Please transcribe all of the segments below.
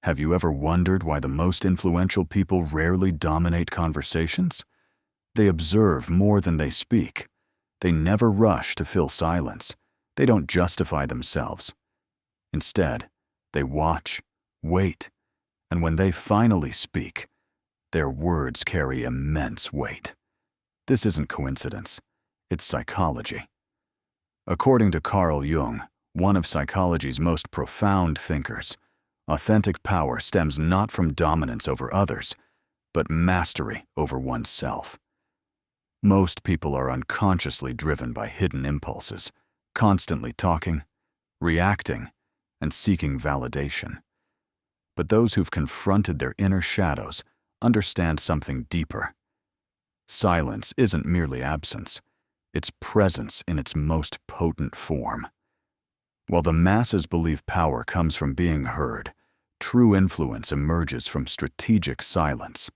Have you ever wondered why the most influential people rarely dominate conversations? They observe more than they speak. They never rush to fill silence. They don't justify themselves. Instead, they watch, wait, and when they finally speak, their words carry immense weight. This isn't coincidence. It's psychology. According to Carl Jung, one of psychology's most profound thinkers, authentic power stems not from dominance over others, but mastery over oneself. Most people are unconsciously driven by hidden impulses, constantly talking, reacting, and seeking validation. But those who've confronted their inner shadows understand something deeper. Silence isn't merely absence, it's presence in its most potent form. While the masses believe power comes from being heard, true influence emerges from strategic silence.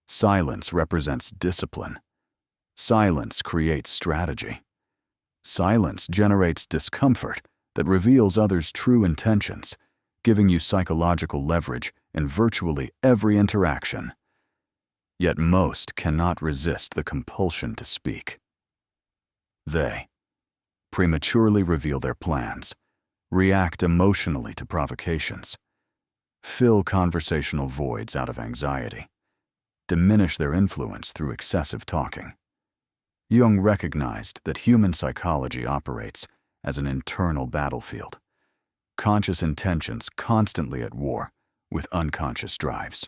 Silence represents discipline. Silence creates strategy. Silence generates discomfort that reveals others' true intentions, giving you psychological leverage in virtually every interaction. Yet most cannot resist the compulsion to speak. They prematurely reveal their plans, react emotionally to provocations, fill conversational voids out of anxiety, diminish their influence through excessive talking. Jung recognized that human psychology operates as an internal battlefield, conscious intentions constantly at war with unconscious drives.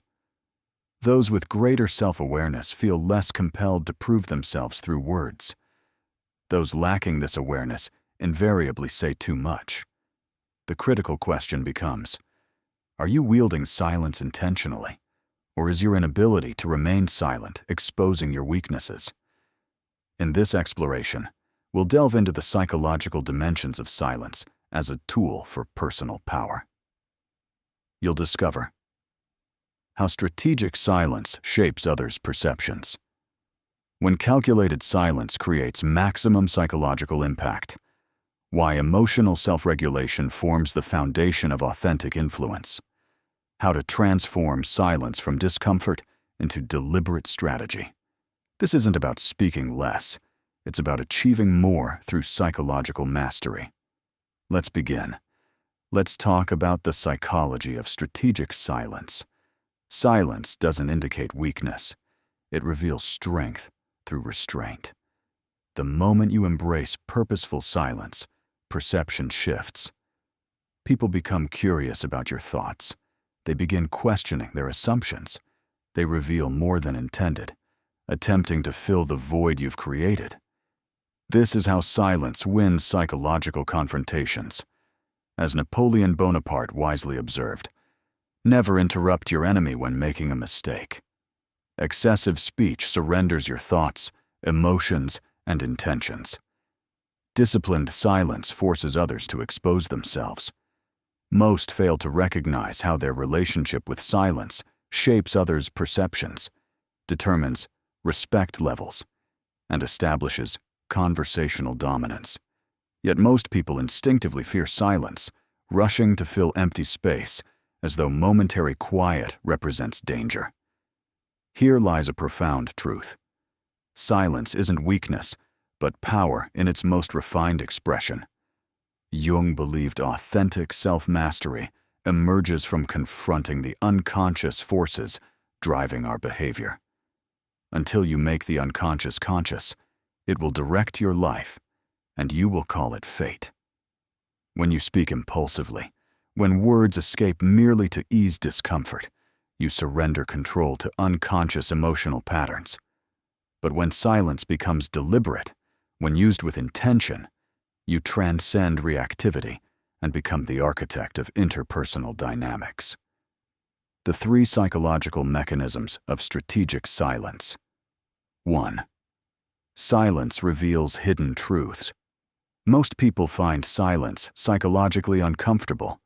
Those with greater self-awareness feel less compelled to prove themselves through words. Those lacking this awareness invariably say too much. The critical question becomes, are you wielding silence intentionally, or is your inability to remain silent exposing your weaknesses? In this exploration, we'll delve into the psychological dimensions of silence as a tool for personal power. You'll discover how strategic silence shapes others' perceptions. When calculated silence creates maximum psychological impact, why emotional self-regulation forms the foundation of authentic influence, how to transform silence from discomfort into deliberate strategy. This isn't about speaking less, it's about achieving more through psychological mastery. Let's begin. Let's talk about the psychology of strategic silence. Silence doesn't indicate weakness. It reveals strength through restraint. The moment you embrace purposeful silence, perception shifts. People become curious about your thoughts. They begin questioning their assumptions. They reveal more than intended, attempting to fill the void you've created. This is how silence wins psychological confrontations. As Napoleon Bonaparte wisely observed, never interrupt your enemy when making a mistake. Excessive speech surrenders your thoughts, emotions, and intentions. Disciplined silence forces others to expose themselves. Most fail to recognize how their relationship with silence shapes others' perceptions, determines respect levels, and establishes conversational dominance. Yet most people instinctively fear silence, rushing to fill empty space as though momentary quiet represents danger. Here lies a profound truth. Silence isn't weakness, but power in its most refined expression. Jung believed authentic self-mastery emerges from confronting the unconscious forces driving our behavior. Until you make the unconscious conscious, it will direct your life, and you will call it fate. When you speak impulsively, when words escape merely to ease discomfort, you surrender control to unconscious emotional patterns. But when silence becomes deliberate, when used with intention, you transcend reactivity and become the architect of interpersonal dynamics. The three psychological mechanisms of strategic silence. 1. Silence reveals hidden truths. Most people find silence psychologically uncomfortable.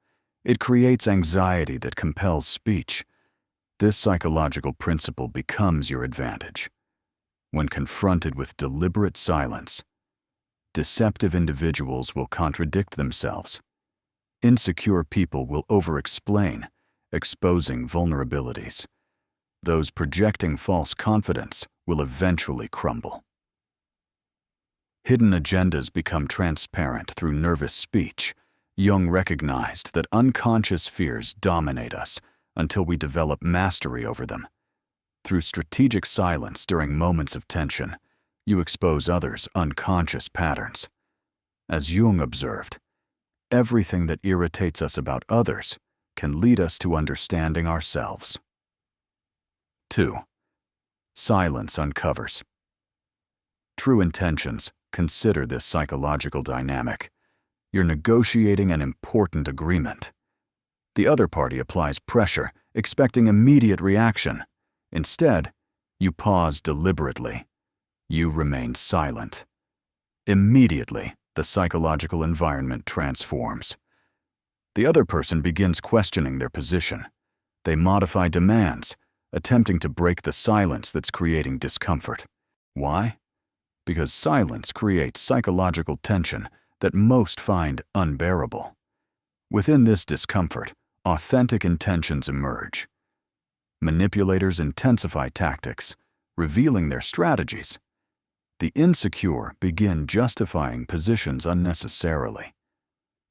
It creates anxiety that compels speech. This psychological principle becomes your advantage. When confronted with deliberate silence, deceptive individuals will contradict themselves. Insecure people will over-explain, exposing vulnerabilities. Those projecting false confidence will eventually crumble. Hidden agendas become transparent through nervous speech. Jung recognized that unconscious fears dominate us until we develop mastery over them. Through strategic silence during moments of tension, you expose others' unconscious patterns. As Jung observed, everything that irritates us about others can lead us to understanding ourselves. 2. Silence uncovers. True intentions consider this psychological dynamic. You're negotiating an important agreement. The other party applies pressure, expecting immediate reaction. Instead, you pause deliberately. You remain silent. Immediately, the psychological environment transforms. The other person begins questioning their position. They modify demands, attempting to break the silence that's creating discomfort. Why? Because silence creates psychological tension that most find unbearable. Within this discomfort, authentic intentions emerge. Manipulators intensify tactics, revealing their strategies. The insecure begin justifying positions unnecessarily.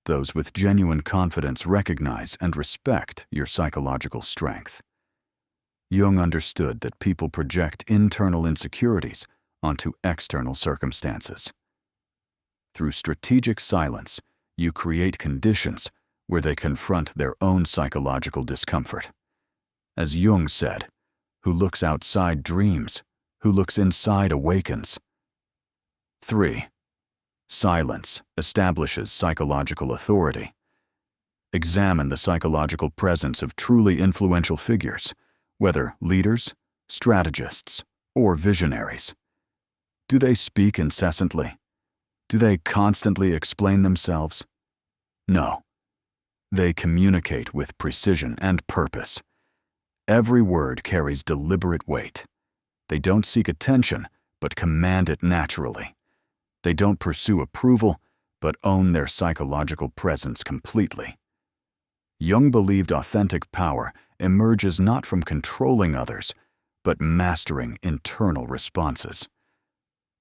Those with genuine confidence recognize and respect your psychological strength. Jung understood that people project internal insecurities onto external circumstances. Through strategic silence, you create conditions where they confront their own psychological discomfort. As Jung said, "Who looks outside dreams, who looks inside awakens." 3. Silence establishes psychological authority. Examine the psychological presence of truly influential figures, whether leaders, strategists, or visionaries. Do they speak incessantly? Do they constantly explain themselves? No. They communicate with precision and purpose. Every word carries deliberate weight. They don't seek attention, but command it naturally. They don't pursue approval, but own their psychological presence completely. Jung believed authentic power emerges not from controlling others, but mastering internal responses.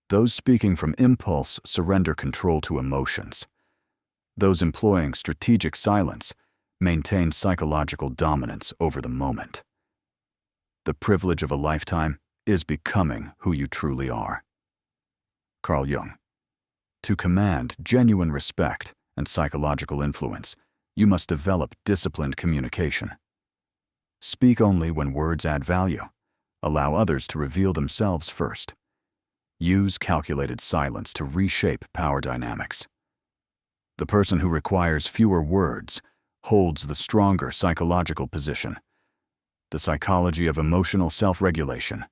Those speaking from impulse surrender control to emotions. Those employing strategic silence maintain psychological dominance over the moment. The privilege of a lifetime is becoming who you truly are. Carl Jung. To command genuine respect and psychological influence, you must develop disciplined communication. Speak only when words add value. Allow others to reveal themselves first. Use calculated silence to reshape power dynamics. The person who requires fewer words holds the stronger psychological position. The psychology of emotional self-regulation.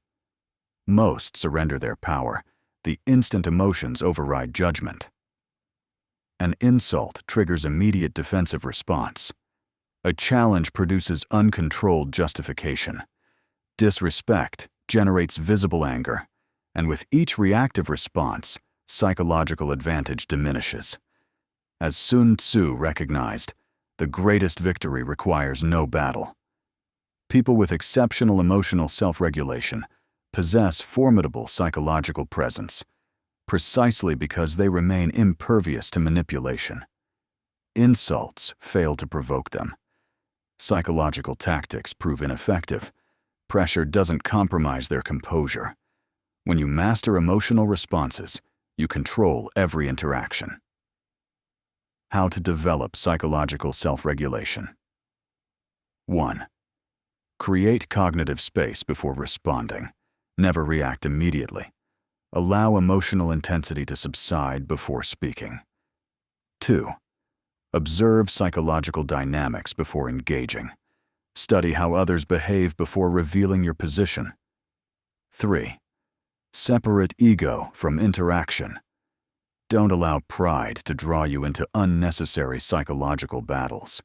Most surrender their power. The instant emotions override judgment. An insult triggers immediate defensive response. A challenge produces uncontrolled justification. Disrespect generates visible anger, and with each reactive response, psychological advantage diminishes. As Sun Tzu recognized, the greatest victory requires no battle. People with exceptional emotional self-regulation possess formidable psychological presence, precisely because they remain impervious to manipulation. Insults fail to provoke them. Psychological tactics prove ineffective. Pressure doesn't compromise their composure. When you master emotional responses, you control every interaction. How to develop psychological self-regulation. 1. Create cognitive space before responding. Never react immediately. Allow emotional intensity to subside before speaking. 2. Observe psychological dynamics before engaging. Study how others behave before revealing your position. 3. Separate ego from interaction. Don't allow pride to draw you into unnecessary psychological battles.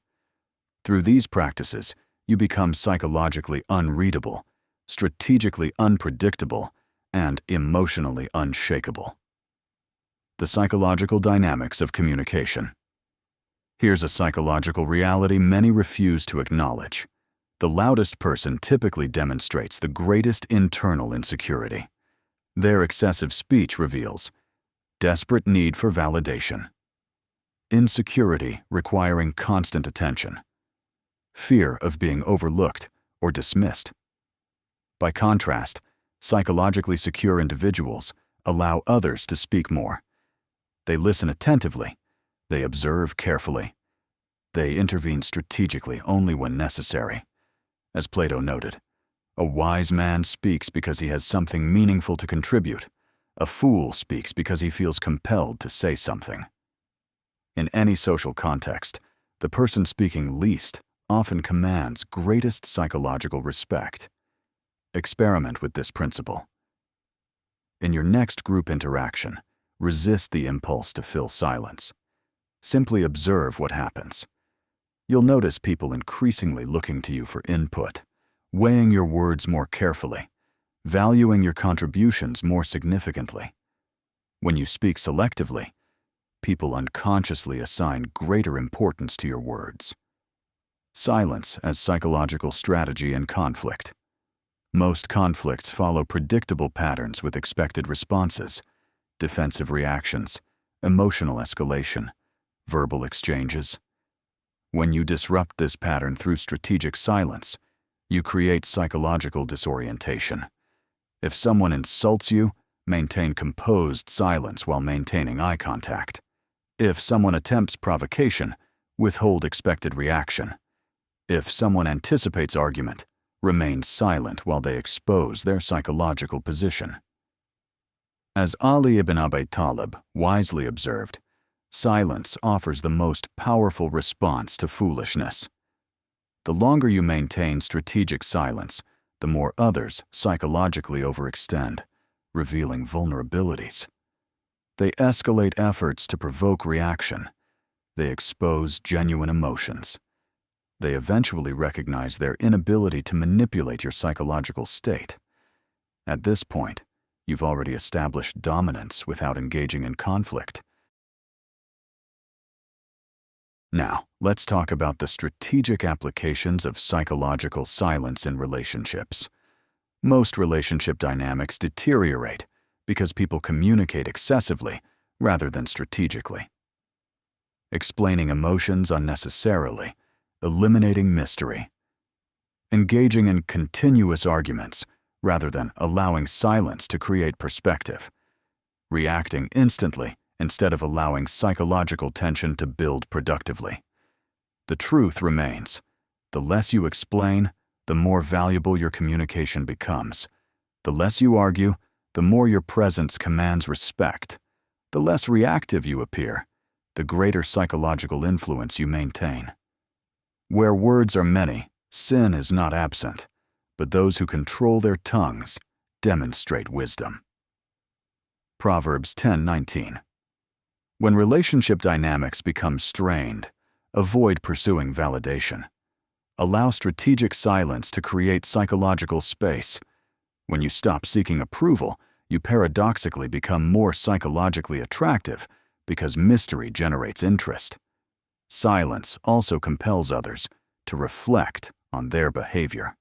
Through these practices, you become psychologically unreadable, strategically unpredictable, and emotionally unshakable. The psychological dynamics of communication. Here's a psychological reality many refuse to acknowledge. The loudest person typically demonstrates the greatest internal insecurity. Their excessive speech reveals desperate need for validation, insecurity requiring constant attention, fear of being overlooked or dismissed. By contrast, psychologically secure individuals allow others to speak more. They listen attentively, they observe carefully, they intervene strategically only when necessary. As Plato noted, a wise man speaks because he has something meaningful to contribute. A fool speaks because he feels compelled to say something. In any social context, the person speaking least often commands greatest psychological respect. Experiment with this principle. In your next group interaction, resist the impulse to fill silence. Simply observe what happens. You'll notice people increasingly looking to you for input, weighing your words more carefully, valuing your contributions more significantly. When you speak selectively, people unconsciously assign greater importance to your words. Silence as psychological strategy in conflict. Most conflicts follow predictable patterns with expected responses, defensive reactions, emotional escalation, verbal exchanges. When you disrupt this pattern through strategic silence, you create psychological disorientation. If someone insults you, maintain composed silence while maintaining eye contact. If someone attempts provocation, withhold expected reaction. If someone anticipates argument, remain silent while they expose their psychological position. As Ali ibn Abi Talib wisely observed, silence offers the most powerful response to foolishness. The longer you maintain strategic silence, the more others psychologically overextend, revealing vulnerabilities. They escalate efforts to provoke reaction. They expose genuine emotions. They eventually recognize their inability to manipulate your psychological state. At this point, you've already established dominance without engaging in conflict. Now, let's talk about the strategic applications of psychological silence in relationships. Most relationship dynamics deteriorate because people communicate excessively rather than strategically. Explaining emotions unnecessarily, eliminating mystery. Engaging in continuous arguments rather than allowing silence to create perspective. Reacting instantly instead of allowing psychological tension to build productively. The truth remains, the less you explain, the more valuable your communication becomes. The less you argue, the more your presence commands respect. The less reactive you appear, the greater psychological influence you maintain. Where words are many, sin is not absent, but those who control their tongues demonstrate wisdom. Proverbs 10:19. When relationship dynamics become strained, avoid pursuing validation. Allow strategic silence to create psychological space. When you stop seeking approval, you paradoxically become more psychologically attractive because mystery generates interest. Silence also compels others to reflect on their behavior.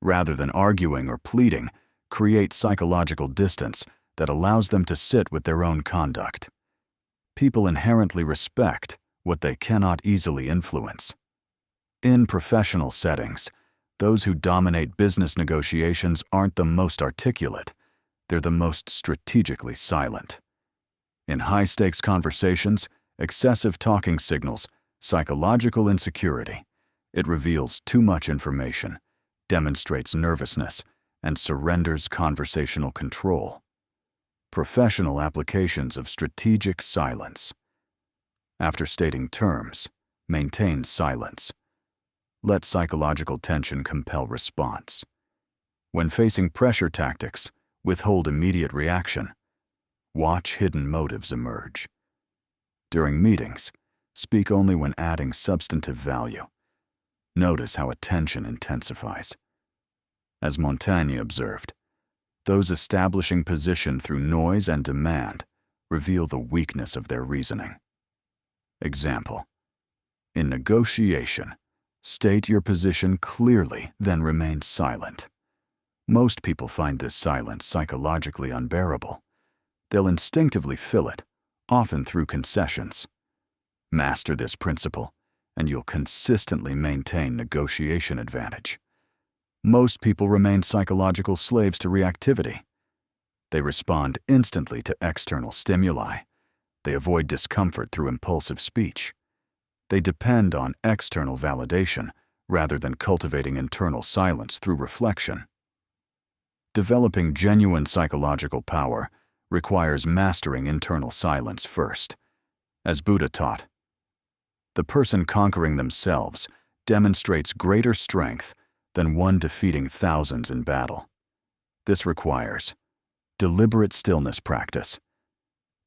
Rather than arguing or pleading, create psychological distance that allows them to sit with their own conduct. People inherently respect what they cannot easily influence. In professional settings, those who dominate business negotiations aren't the most articulate, they're the most strategically silent. In high-stakes conversations, excessive talking signals psychological insecurity. It reveals too much information, demonstrates nervousness, and surrenders conversational control. Professional applications of strategic silence. After stating terms, maintain silence. Let psychological tension compel response. When facing pressure tactics, withhold immediate reaction. Watch hidden motives emerge. During meetings, speak only when adding substantive value. Notice how attention intensifies. As Montaigne observed, those establishing position through noise and demand reveal the weakness of their reasoning. Example: in negotiation, State your position clearly, then remain silent. Most people find this silence psychologically unbearable. They'll instinctively fill it, often through concessions. Master this principle, and you'll consistently maintain negotiation advantage. Most people remain psychological slaves to reactivity. They respond instantly to external stimuli. They avoid discomfort through impulsive speech. They depend on external validation rather than cultivating internal silence through reflection. Developing genuine psychological power requires mastering internal silence first. As Buddha taught, the person conquering themselves demonstrates greater strength than one defeating thousands in battle. This requires deliberate stillness practice,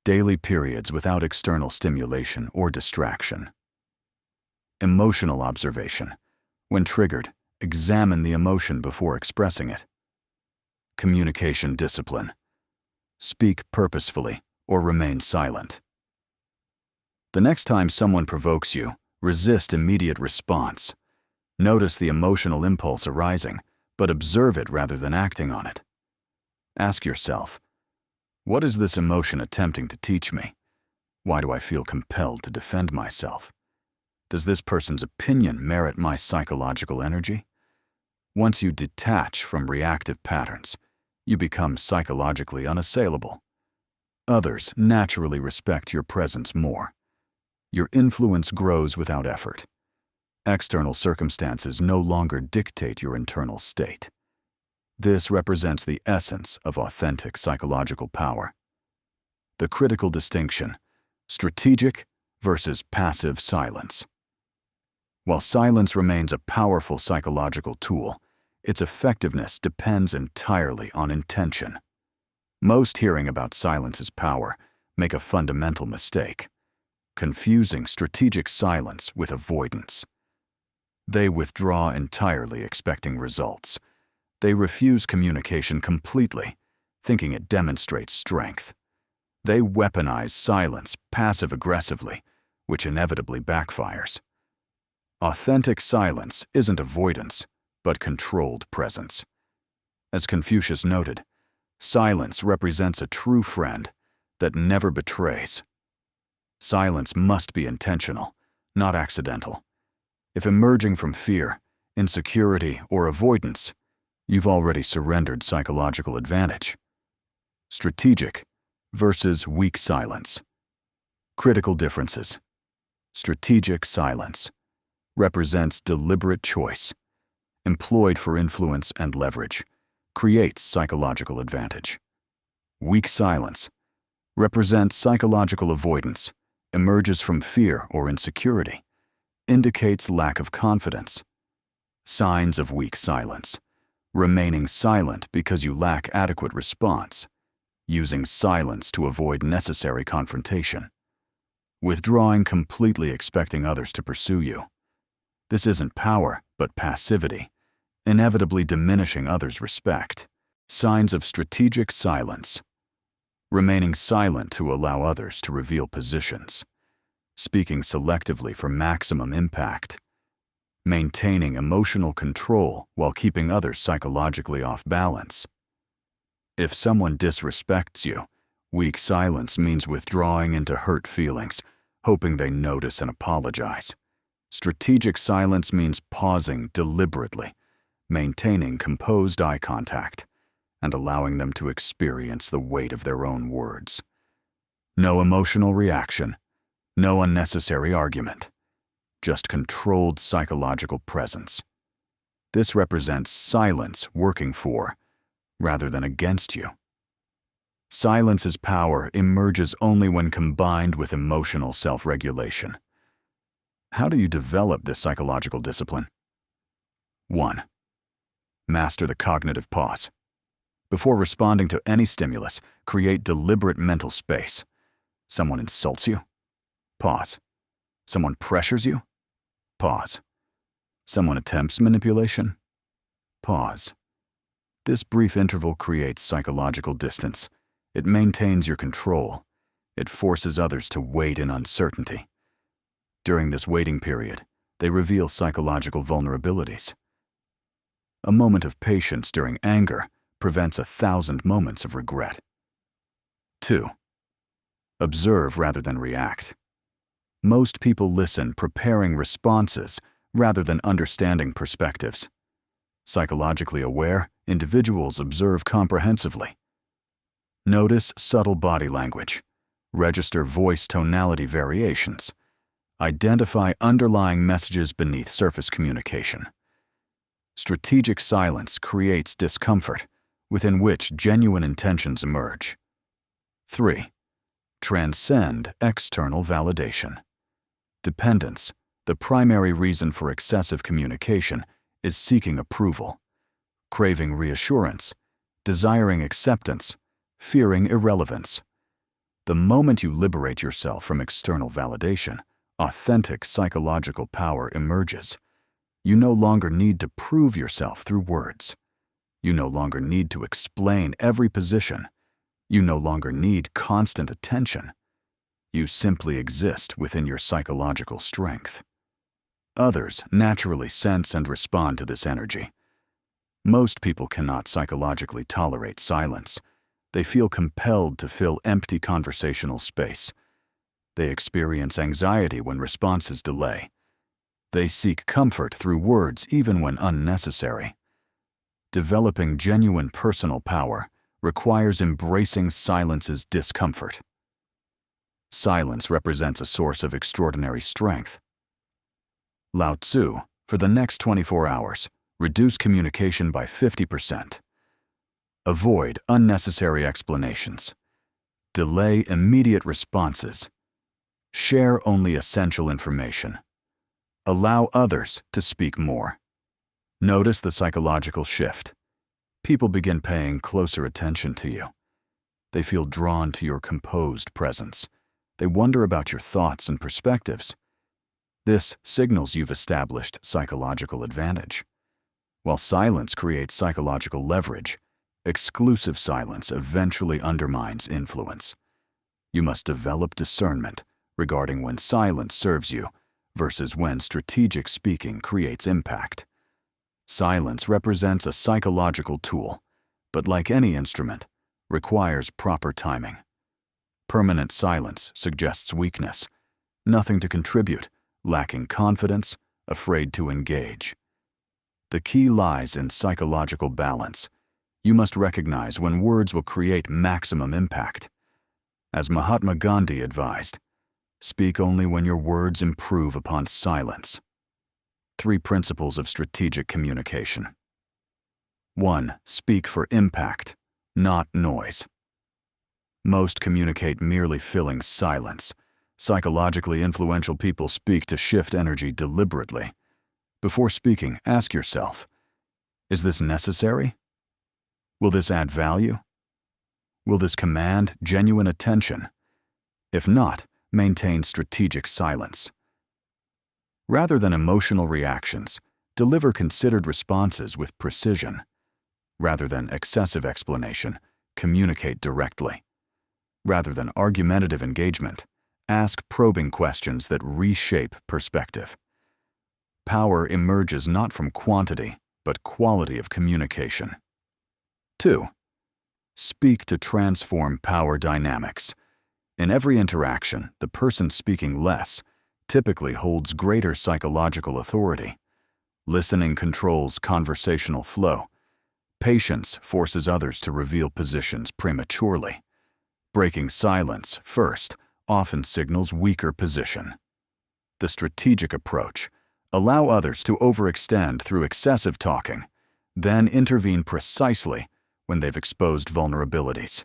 daily periods without external stimulation or distraction. Emotional observation. When triggered, examine the emotion before expressing it. Communication discipline. Speak purposefully or remain silent. The next time someone provokes you, resist immediate response. Notice the emotional impulse arising, but observe it rather than acting on it. Ask yourself, what is this emotion attempting to teach me? Why do I feel compelled to defend myself? Does this person's opinion merit my psychological energy? Once you detach from reactive patterns, you become psychologically unassailable. Others naturally respect your presence more. Your influence grows without effort. External circumstances no longer dictate your internal state. This represents the essence of authentic psychological power. The critical distinction: strategic versus passive silence. While silence remains a powerful psychological tool, its effectiveness depends entirely on intention. Most hearing about silence's power make a fundamental mistake, confusing strategic silence with avoidance. They withdraw entirely expecting results. They refuse communication completely, thinking it demonstrates strength. They weaponize silence passive-aggressively, which inevitably backfires. Authentic silence isn't avoidance, but controlled presence. As Confucius noted, silence represents a true friend that never betrays. Silence must be intentional, not accidental. If emerging from fear, insecurity, or avoidance, you've already surrendered psychological advantage. Strategic versus weak silence. Critical differences. Strategic silence represents deliberate choice, employed for influence and leverage, creates psychological advantage. Weak silence represents psychological avoidance, emerges from fear or insecurity, indicates lack of confidence. Signs of weak silence: remaining silent because you lack adequate response, using silence to avoid necessary confrontation, withdrawing completely expecting others to pursue you. This isn't power, but passivity, inevitably diminishing others' respect. Signs of strategic silence: remaining silent to allow others to reveal positions, speaking selectively for maximum impact, maintaining emotional control while keeping others psychologically off balance. If someone disrespects you, weak silence means withdrawing into hurt feelings, hoping they notice and apologize. Strategic silence means pausing deliberately, maintaining composed eye contact, and allowing them to experience the weight of their own words. No emotional reaction, no unnecessary argument, just controlled psychological presence. This represents silence working for, rather than against you. Silence's power emerges only when combined with emotional self-regulation. How do you develop this psychological discipline? 1. Master the cognitive pause. Before responding to any stimulus, create deliberate mental space. Someone insults you? Pause. Someone pressures you? Pause. Someone attempts manipulation? Pause. This brief interval creates psychological distance. It maintains your control. It forces others to wait in uncertainty. During this waiting period, They reveal psychological vulnerabilities. A moment of patience during anger prevents 1,000 moments of regret. 2. Observe rather than react. Most people listen preparing responses rather than understanding perspectives. Psychologically aware, individuals observe comprehensively. Notice subtle body language. Register voice tonality variations. Identify underlying messages beneath surface communication. Strategic silence creates discomfort, within which genuine intentions emerge. 3. Transcend external validation. Dependence, the primary reason for excessive communication, is seeking approval, craving reassurance, desiring acceptance, fearing irrelevance. The moment you liberate yourself from external validation, authentic psychological power emerges. You no longer need to prove yourself through words. You no longer need to explain every position. You no longer need constant attention. You simply exist within your psychological strength. Others naturally sense and respond to this energy. Most people cannot psychologically tolerate silence. They feel compelled to fill empty conversational space. They experience anxiety when responses delay. They seek comfort through words even when unnecessary. Developing genuine personal power requires embracing silence's discomfort. Silence represents a source of extraordinary strength. Lao Tzu, for the next 24 hours, reduce communication by 50%. Avoid unnecessary explanations. Delay immediate responses. Share only essential information. Allow others to speak more. Notice the psychological shift. People begin paying closer attention to you. They feel drawn to your composed presence. They wonder about your thoughts and perspectives. This signals you've established psychological advantage. While silence creates psychological leverage, exclusive silence eventually undermines influence. You must develop discernment regarding when silence serves you versus when strategic speaking creates impact. Silence represents a psychological tool, but like any instrument, requires proper timing. Permanent silence suggests weakness, nothing to contribute, lacking confidence, afraid to engage. The key lies in psychological balance. You must recognize when words will create maximum impact. As Mahatma Gandhi advised, speak only when your words improve upon silence. 3 principles of strategic communication. 1. Speak for impact, not noise. Most communicate merely filling silence. Psychologically influential people speak to shift energy deliberately. Before speaking, ask yourself, is this necessary? Will this add value? Will this command genuine attention? If not, maintain strategic silence. Rather than emotional reactions, deliver considered responses with precision. Rather than excessive explanation, communicate directly. Rather than argumentative engagement, ask probing questions that reshape perspective. Power emerges not from quantity, but quality of communication. 2. Speak to transform power dynamics. In every interaction, the person speaking less typically holds greater psychological authority. Listening controls conversational flow. Patience forces others to reveal positions prematurely. Breaking silence first often signals weaker position. The strategic approach: allow others to overextend through excessive talking, then intervene precisely when they've exposed vulnerabilities.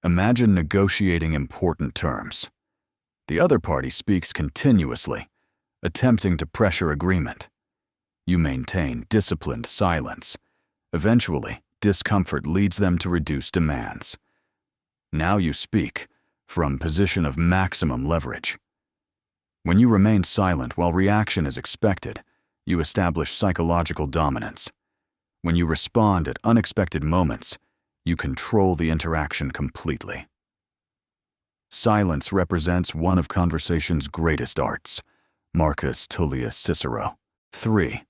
Imagine negotiating important terms. The other party speaks continuously, attempting to pressure agreement. You maintain disciplined silence. Eventually, discomfort leads them to reduce demands. Now you speak from position of maximum leverage. When you remain silent while reaction is expected, you establish psychological dominance. When you respond at unexpected moments, you control the interaction completely. Silence represents one of conversation's greatest arts. Marcus Tullius Cicero. 3.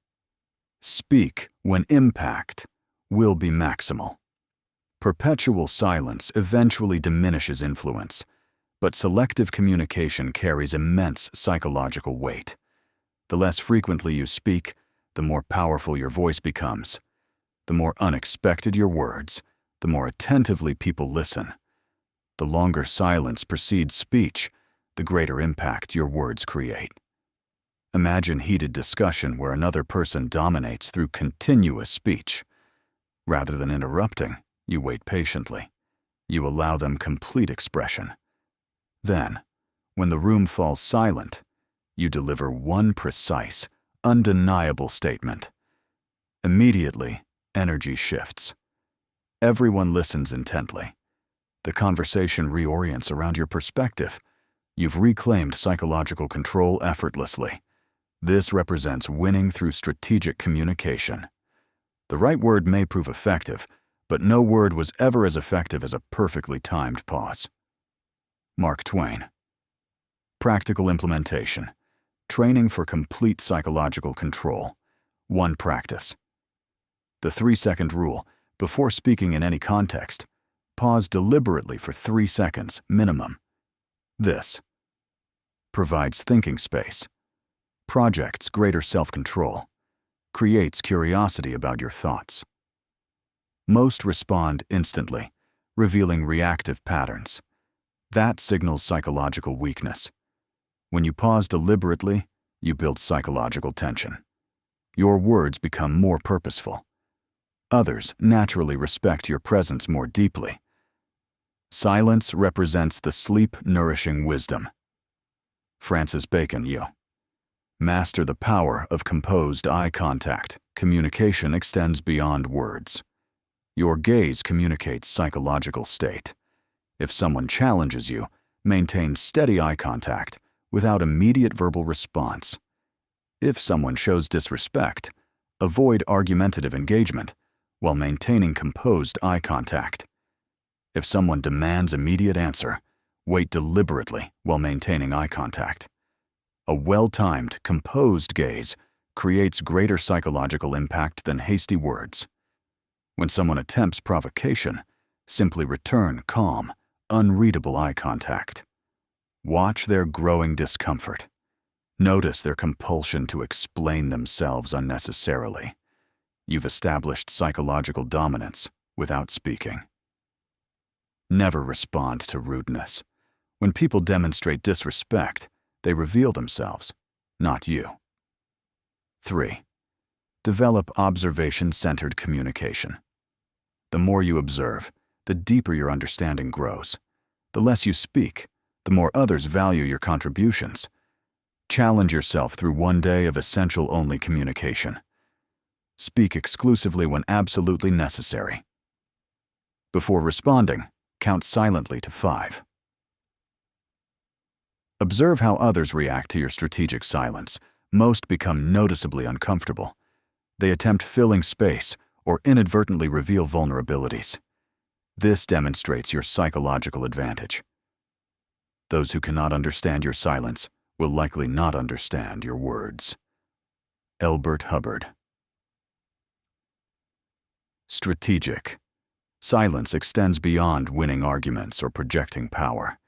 Speak when impact will be maximal. Perpetual silence eventually diminishes influence, but selective communication carries immense psychological weight. The less frequently you speak, the more powerful your voice becomes. The more unexpected your words, the more attentively people listen. The longer silence precedes speech, the greater impact your words create. Imagine heated discussion where another person dominates through continuous speech. Rather than interrupting, you wait patiently. You allow them complete expression. Then, when the room falls silent, you deliver one precise, undeniable statement. Immediately, energy shifts. Everyone listens intently. The conversation reorients around your perspective. You've reclaimed psychological control effortlessly. This represents winning through strategic communication. The right word may prove effective, but no word was ever as effective as a perfectly timed pause. Mark Twain. Practical implementation. Training for complete psychological control. 1 practice. The 3-second rule. Before speaking in any context, pause deliberately for 3 seconds minimum. This provides thinking space, projects greater self-control, creates curiosity about your thoughts. Most respond instantly, revealing reactive patterns. That signals psychological weakness. When you pause deliberately, you build psychological tension. Your words become more purposeful. Others naturally respect your presence more deeply. Silence represents the sleep-nourishing wisdom. Francis Bacon, Yo. Master the power of composed eye contact. Communication extends beyond words. Your gaze communicates psychological state. If someone challenges you, maintain steady eye contact without immediate verbal response. If someone shows disrespect, avoid argumentative engagement while maintaining composed eye contact. If someone demands immediate answer, wait deliberately while maintaining eye contact. A well-timed, composed gaze creates greater psychological impact than hasty words. When someone attempts provocation, simply return calm, unreadable eye contact. Watch their growing discomfort. Notice their compulsion to explain themselves unnecessarily. You've established psychological dominance without speaking. Never respond to rudeness. When people demonstrate disrespect, they reveal themselves, not you. 3. Develop observation-centered communication. The more you observe, the deeper your understanding grows. The less you speak, the more others value your contributions. Challenge yourself through 1 day of essential-only communication. Speak exclusively when absolutely necessary. Before responding, count silently to 5. Observe how others react to your strategic silence. Most become noticeably uncomfortable. They attempt filling space or inadvertently reveal vulnerabilities. This demonstrates your psychological advantage. Those who cannot understand your silence will likely not understand your words. Elbert Hubbard. Strategic. Silence extends beyond winning arguments or projecting power.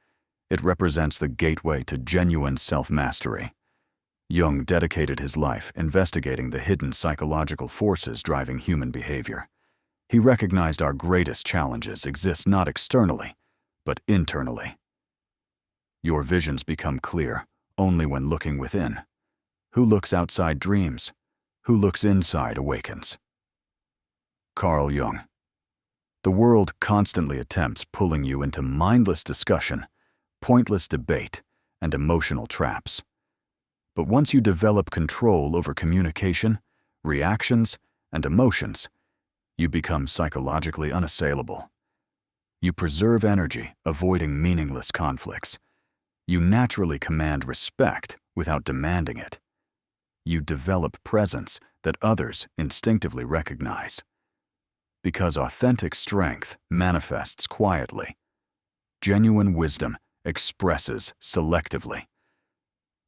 It represents the gateway to genuine self-mastery. Jung dedicated his life investigating the hidden psychological forces driving human behavior. He recognized our greatest challenges exist not externally, but internally. Your visions become clear only when looking within. Who looks outside dreams? Who looks inside awakens. Carl Jung. The world constantly attempts pulling you into mindless discussion, pointless debate, and emotional traps. But once you develop control over communication, reactions, and emotions, you become psychologically unassailable. You preserve energy, avoiding meaningless conflicts. You naturally command respect without demanding it. You develop presence that others instinctively recognize. Because authentic strength manifests quietly. Genuine wisdom expresses selectively.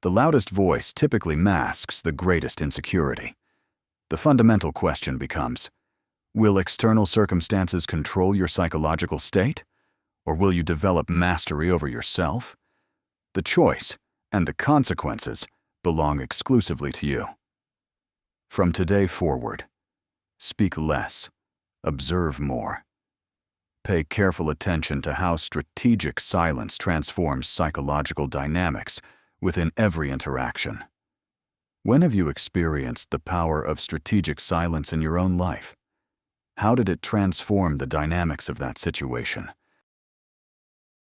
The loudest voice typically masks the greatest insecurity. The fundamental question becomes, will external circumstances control your psychological state? Or will you develop mastery over yourself? The choice and the consequences belong exclusively to you. From today forward, speak less, observe more. Pay careful attention to how strategic silence transforms psychological dynamics within every interaction. When have you experienced the power of strategic silence in your own life? How did it transform the dynamics of that situation?